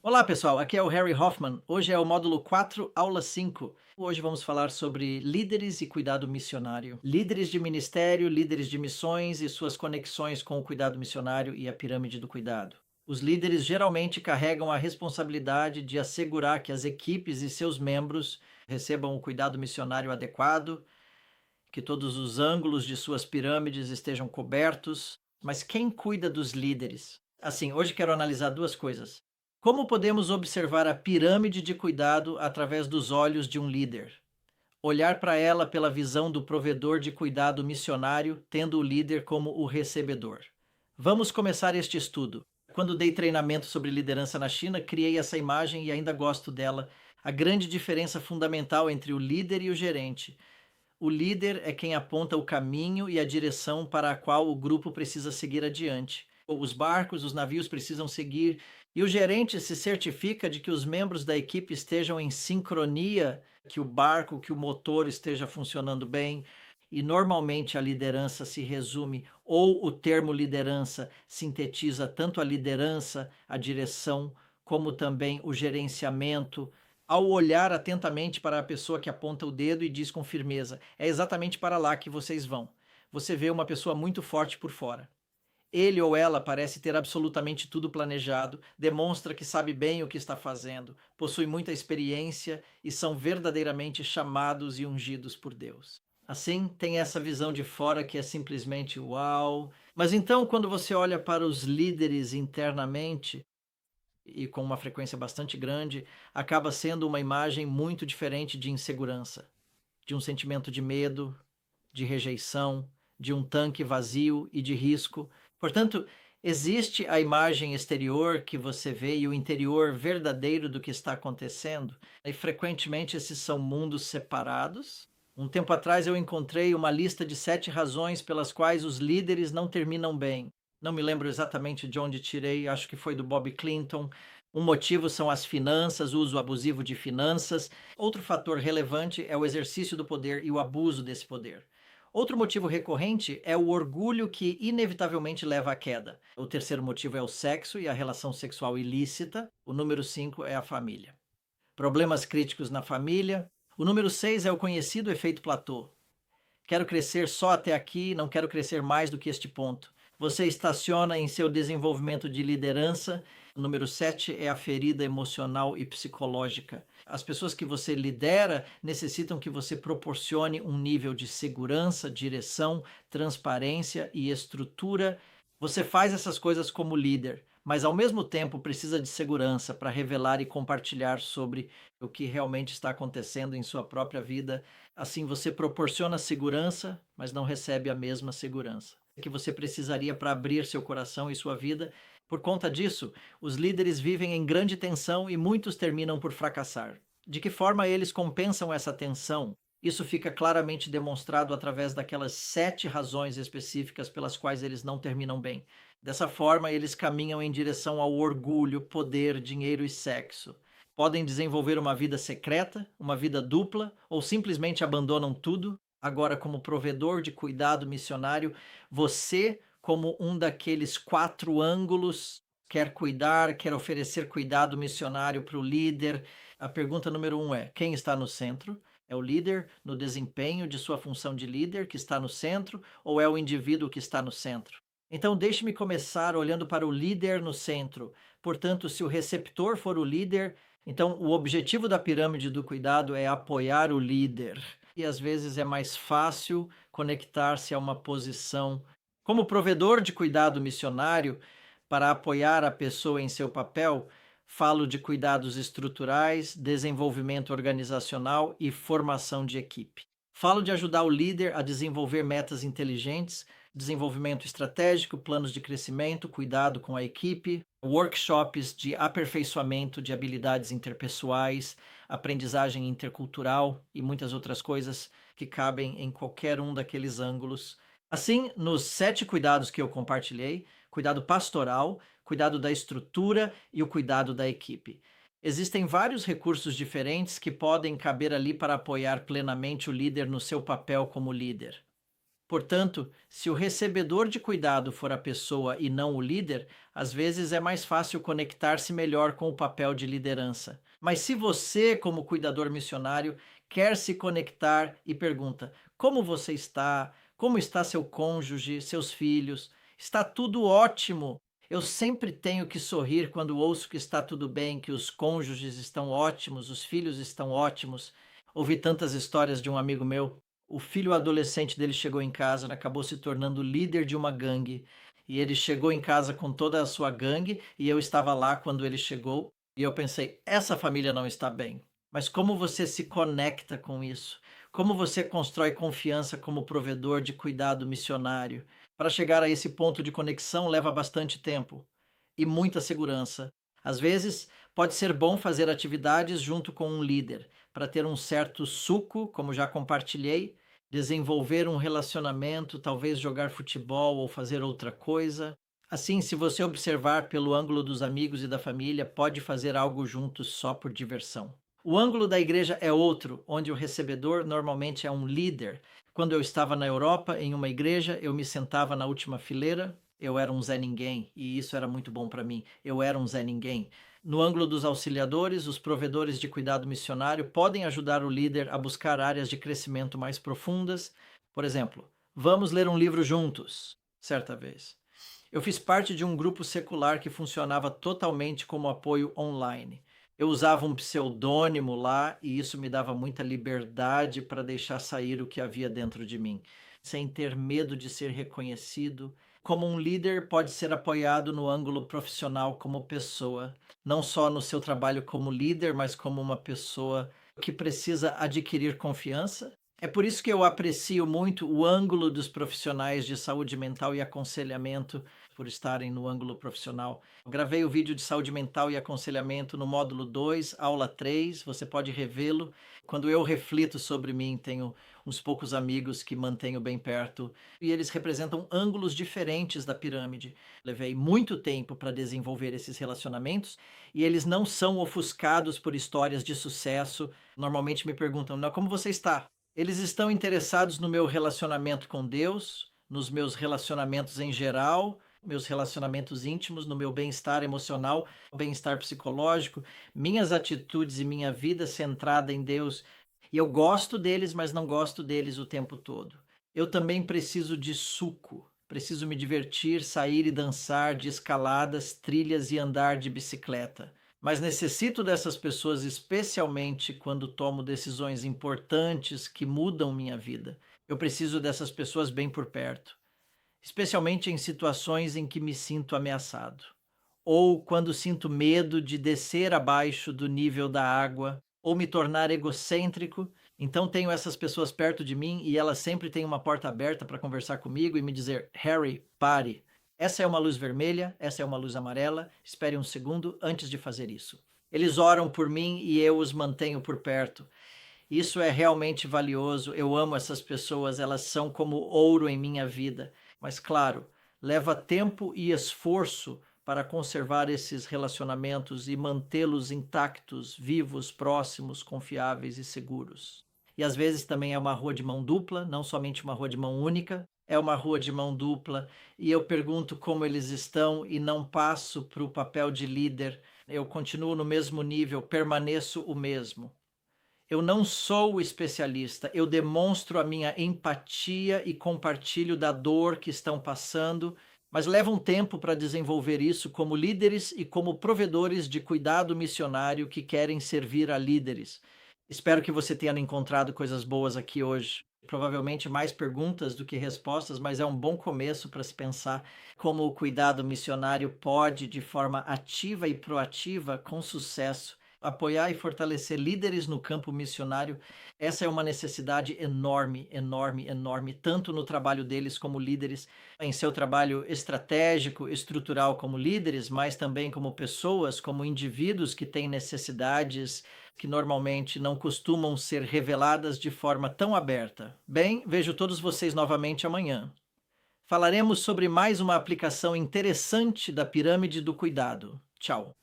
Olá pessoal, aqui é o Harry Hoffman. Hoje é o módulo 4, aula 5. Hoje vamos falar sobre líderes e cuidado missionário. Líderes de ministério, líderes de missões e suas conexões com o cuidado missionário e a pirâmide do cuidado. Os líderes geralmente carregam a responsabilidade de assegurar que as equipes e seus membros recebam o cuidado missionário adequado, que todos os ângulos de suas pirâmides estejam cobertos. Mas quem cuida dos líderes? Assim, hoje quero analisar duas coisas. Como podemos observar a pirâmide de cuidado através dos olhos de um líder? Olhar para ela pela visão do provedor de cuidado missionário, tendo o líder como o recebedor. Vamos começar este estudo. Quando dei treinamento sobre liderança na China, criei essa imagem e ainda gosto dela. A grande diferença fundamental entre o líder e o gerente. O líder é quem aponta o caminho e a direção para a qual o grupo precisa seguir adiante. Os barcos, os navios precisam seguir, e o gerente se certifica de que os membros da equipe estejam em sincronia, que o barco, que o motor esteja funcionando bem. E normalmente a liderança se resume, ou o termo liderança sintetiza tanto a liderança, a direção, como também o gerenciamento, ao olhar atentamente para a pessoa que aponta o dedo e diz com firmeza: é exatamente para lá que vocês vão. Você vê uma pessoa muito forte por fora. Ele ou ela parece ter absolutamente tudo planejado, demonstra que sabe bem o que está fazendo, possui muita experiência e são verdadeiramente chamados e ungidos por Deus. Assim, tem essa visão de fora que é simplesmente uau. Mas então, quando você olha para os líderes internamente, e com uma frequência bastante grande, acaba sendo uma imagem muito diferente de insegurança, de um sentimento de medo, de rejeição, de um tanque vazio e de risco. Portanto, existe a imagem exterior que você vê e o interior verdadeiro do que está acontecendo, e frequentemente esses são mundos separados. Um tempo atrás eu encontrei uma lista de 7 razões pelas quais os líderes não terminam bem. Não me lembro exatamente de onde tirei, acho que foi do Bob Clinton. Um motivo são as finanças, o uso abusivo de finanças. Outro fator relevante é o exercício do poder e o abuso desse poder. Outro motivo recorrente é o orgulho que inevitavelmente leva à queda. O terceiro motivo é o sexo e a relação sexual ilícita. O número 5 é a família. Problemas críticos na família. O número 6 é o conhecido efeito platô. Quero crescer só até aqui, não quero crescer mais do que este ponto. Você estaciona em seu desenvolvimento de liderança. O número 7 é a ferida emocional e psicológica. As pessoas que você lidera necessitam que você proporcione um nível de segurança, direção, transparência e estrutura. Você faz essas coisas como líder, mas ao mesmo tempo precisa de segurança para revelar e compartilhar sobre o que realmente está acontecendo em sua própria vida. Assim, você proporciona segurança, mas não recebe a mesma segurança que você precisaria para abrir seu coração e sua vida. Por conta disso, os líderes vivem em grande tensão e muitos terminam por fracassar. De que forma eles compensam essa tensão? Isso fica claramente demonstrado através daquelas 7 razões específicas pelas quais eles não terminam bem. Dessa forma, eles caminham em direção ao orgulho, poder, dinheiro e sexo. Podem desenvolver uma vida secreta, uma vida dupla, ou simplesmente abandonam tudo. Agora, como provedor de cuidado missionário, você, como um daqueles 4 ângulos, quer cuidar, quer oferecer cuidado missionário para o líder. A pergunta número 1 é: quem está no centro? É o líder no desempenho de sua função de líder que está no centro, ou é o indivíduo que está no centro? Então, deixe-me começar olhando para o líder no centro. Portanto, se o receptor for o líder, então o objetivo da pirâmide do cuidado é apoiar o líder. E às vezes é mais fácil conectar-se a uma posição como provedor de cuidado missionário para apoiar a pessoa em seu papel. Falo de cuidados estruturais, desenvolvimento organizacional e formação de equipe. Falo de ajudar o líder a desenvolver metas inteligentes, desenvolvimento estratégico, planos de crescimento, cuidado com a equipe, workshops de aperfeiçoamento de habilidades interpessoais, aprendizagem intercultural e muitas outras coisas que cabem em qualquer um daqueles ângulos. Assim, nos 7 cuidados que eu compartilhei: cuidado pastoral, cuidado da estrutura e o cuidado da equipe. Existem vários recursos diferentes que podem caber ali para apoiar plenamente o líder no seu papel como líder. Portanto, se o recebedor de cuidado for a pessoa e não o líder, às vezes é mais fácil conectar-se melhor com o papel de liderança. Mas se você, como cuidador missionário, quer se conectar e pergunta: como você está? Como está seu cônjuge, seus filhos? Está tudo ótimo. Eu sempre tenho que sorrir quando ouço que está tudo bem, que os cônjuges estão ótimos, os filhos estão ótimos. Ouvi tantas histórias de um amigo meu. O filho adolescente dele chegou em casa, acabou se tornando líder de uma gangue. E ele chegou em casa com toda a sua gangue, e eu estava lá quando ele chegou, e eu pensei: essa família não está bem. Mas como você se conecta com isso? Como você constrói confiança como provedor de cuidado missionário? Para chegar a esse ponto de conexão leva bastante tempo e muita segurança. Às vezes, pode ser bom fazer atividades junto com um líder, para ter um certo suco, como já compartilhei, desenvolver um relacionamento, talvez jogar futebol ou fazer outra coisa. Assim, se você observar pelo ângulo dos amigos e da família, pode fazer algo juntos só por diversão. O ângulo da igreja é outro, onde o recebedor normalmente é um líder. Quando eu estava na Europa, em uma igreja, eu me sentava na última fileira, eu era um Zé Ninguém, e isso era muito bom para mim. Eu era um Zé Ninguém. No ângulo dos auxiliadores, os provedores de cuidado missionário podem ajudar o líder a buscar áreas de crescimento mais profundas. Por exemplo, vamos ler um livro juntos, certa vez. Eu fiz parte de um grupo secular que funcionava totalmente como apoio online. Eu usava um pseudônimo lá e isso me dava muita liberdade para deixar sair o que havia dentro de mim, sem ter medo de ser reconhecido. Como um líder pode ser apoiado no ângulo profissional como pessoa, não só no seu trabalho como líder, mas como uma pessoa que precisa adquirir confiança. É por isso que eu aprecio muito o ângulo dos profissionais de saúde mental e aconselhamento, por estarem no ângulo profissional. Eu gravei o vídeo de saúde mental e aconselhamento no módulo 2, aula 3. Você pode revê-lo. Quando eu reflito sobre mim, tenho uns poucos amigos que mantenho bem perto e eles representam ângulos diferentes da pirâmide. Levei muito tempo para desenvolver esses relacionamentos e eles não são ofuscados por histórias de sucesso. Normalmente me perguntam: "Não, como você está?" Eles estão interessados no meu relacionamento com Deus, nos meus relacionamentos em geral, meus relacionamentos íntimos, no meu bem-estar emocional, bem-estar psicológico, minhas atitudes e minha vida centrada em Deus. E eu gosto deles, mas não gosto deles o tempo todo. Eu também preciso de suco. Preciso me divertir, sair e dançar de escaladas, trilhas e andar de bicicleta. Mas necessito dessas pessoas especialmente quando tomo decisões importantes que mudam minha vida. Eu preciso dessas pessoas bem por perto, especialmente em situações em que me sinto ameaçado, ou quando sinto medo de descer abaixo do nível da água, ou me tornar egocêntrico. Então tenho essas pessoas perto de mim e elas sempre têm uma porta aberta para conversar comigo e me dizer: Harry, pare. Essa é uma luz vermelha, essa é uma luz amarela, espere um segundo antes de fazer isso. Eles oram por mim e eu os mantenho por perto. Isso é realmente valioso. Eu amo essas pessoas, elas são como ouro em minha vida. Mas, claro, leva tempo e esforço para conservar esses relacionamentos e mantê-los intactos, vivos, próximos, confiáveis e seguros. E às vezes também é uma rua de mão dupla, não somente uma rua de mão única, é uma rua de mão dupla. E eu pergunto como eles estão e não passo para o papel de líder. Eu continuo no mesmo nível, permaneço o mesmo. Eu não sou o especialista, eu demonstro a minha empatia e compartilho da dor que estão passando, mas leva um tempo para desenvolver isso como líderes e como provedores de cuidado missionário que querem servir a líderes. Espero que você tenha encontrado coisas boas aqui hoje. Provavelmente mais perguntas do que respostas, mas é um bom começo para se pensar como o cuidado missionário pode, de forma ativa e proativa, com sucesso, apoiar e fortalecer líderes no campo missionário. Essa é uma necessidade enorme, enorme, enorme, tanto no trabalho deles como líderes, em seu trabalho estratégico, estrutural como líderes, mas também como pessoas, como indivíduos que têm necessidades que normalmente não costumam ser reveladas de forma tão aberta. Bem, vejo todos vocês novamente amanhã. Falaremos sobre mais uma aplicação interessante da pirâmide do cuidado. Tchau.